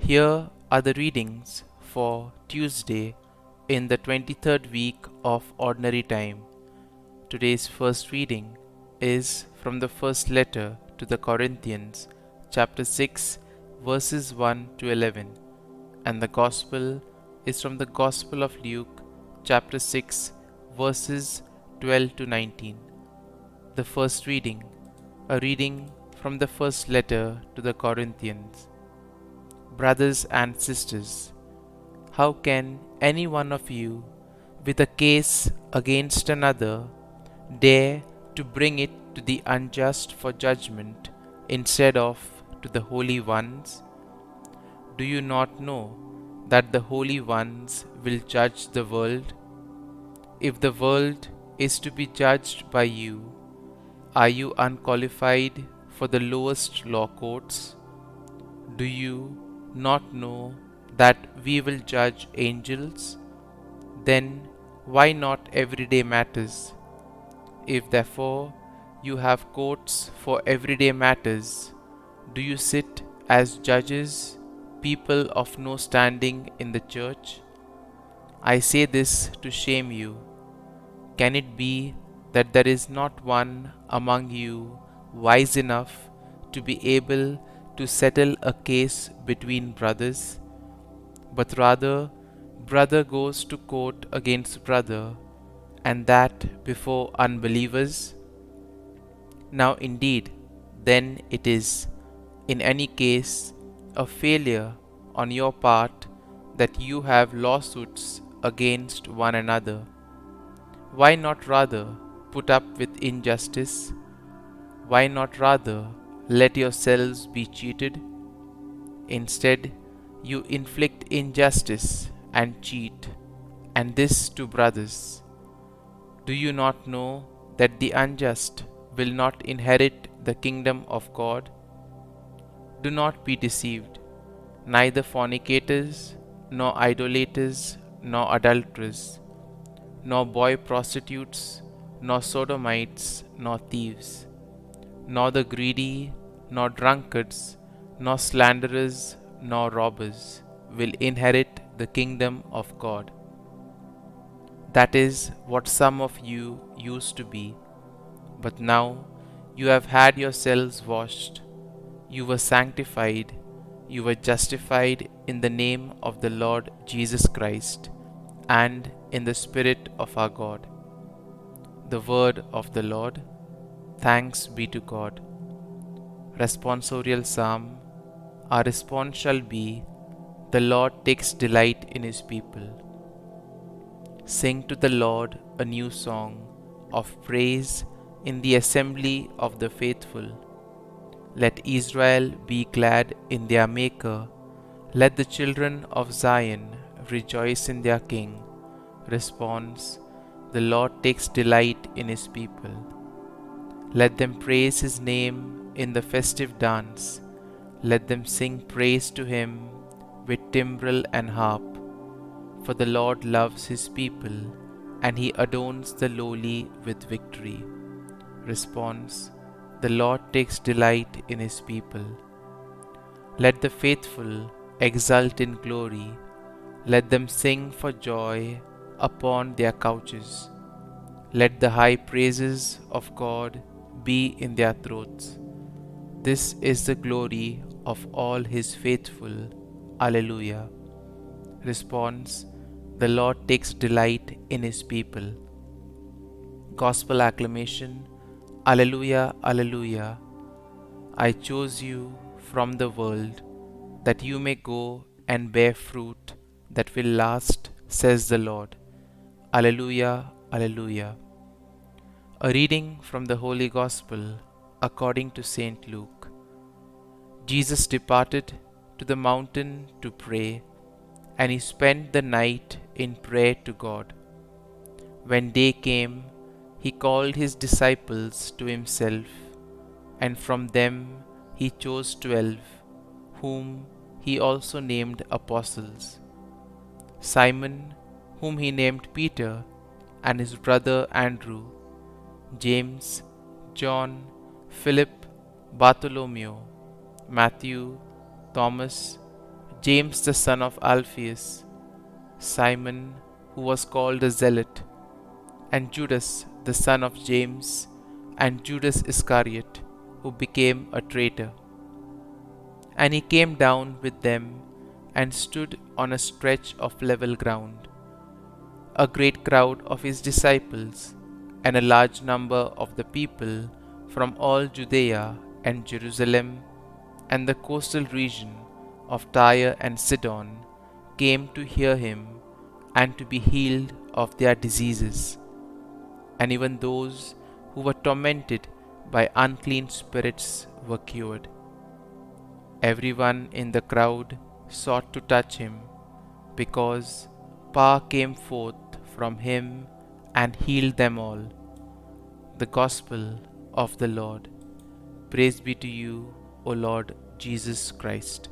Here are the readings for Tuesday in the 23rd week of Ordinary Time. Today's first reading is from the first letter to the Corinthians, chapter 6, verses 1 to 11, and the Gospel is from the Gospel of Luke, chapter 6, verses 12 to 19. The first reading, a reading from the first letter to the Corinthians. Brothers and sisters, how can any one of you, with a case against another, dare to bring it to the unjust for judgment instead of to the holy ones? Do you not know that the holy ones will judge the world? If the world is to be judged by you, are you unqualified for the lowest law courts? Do you not know that we will judge angels? Then why not everyday matters? If therefore you have courts for everyday matters, do you sit as judges, people of no standing in the church? I say this to shame you. Can it be that there is not one among you wise enough to be able to settle a case between brothers? But rather, brother goes to court against brother, and that before unbelievers? Now indeed, then it is, in any case, a failure on your part that you have lawsuits against one another. Why not rather put up with injustice? Why not rather let yourselves be cheated? Instead, you inflict injustice and cheat, and this to brothers. Do you not know that the unjust will not inherit the kingdom of God? Do not be deceived. Neither fornicators, nor idolaters, nor adulterers, nor boy prostitutes, nor sodomites, nor thieves, nor the greedy, nor drunkards, nor slanderers, nor robbers will inherit the kingdom of God. That is what some of you used to be, but now you have had yourselves washed, you were sanctified, you were justified in the name of the Lord Jesus Christ and in the Spirit of our God. The word of the Lord. Thanks be to God. Responsorial Psalm. Our response shall be, the Lord takes delight in his people. Sing to the Lord a new song of praise in the assembly of the faithful. Let Israel be glad in their Maker. Let the children of Zion rejoice in their King. Response: the Lord takes delight in his people. Let them praise his name in the festive dance. Let them sing praise to him with timbrel and harp. For the Lord loves his people, and he adorns the lowly with victory. Response: the Lord takes delight in his people. Let the faithful exult in glory. Let them sing for joy upon their couches. Let the high praises of God be in their throats. This is the glory of all his faithful. Alleluia. Response: the Lord takes delight in his people. Gospel acclamation. Alleluia, Alleluia. I chose you from the world, that you may go and bear fruit that will last, says the Lord. Alleluia, Alleluia. A reading from the Holy Gospel according to St. Luke. Jesus departed to the mountain to pray, and he spent the night in prayer to God. When day came, he called his disciples to himself, and from them he chose 12, whom he also named apostles: Simon, whom he named Peter, and his brother Andrew, James, John, Philip, Bartholomew, Matthew, Thomas, James the son of Alphaeus, Simon who was called a zealot, and Judas the son of James, and Judas Iscariot, who became a traitor. And he came down with them and stood on a stretch of level ground. A great crowd of his disciples and a large number of the people from all Judea and Jerusalem and the coastal region of Tyre and Sidon came to hear him and to be healed of their diseases. And even those who were tormented by unclean spirits were cured. Everyone in the crowd sought to touch him, because power came forth from him and healed them all. The Gospel of the Lord. Praise be to you, O Lord Jesus Christ.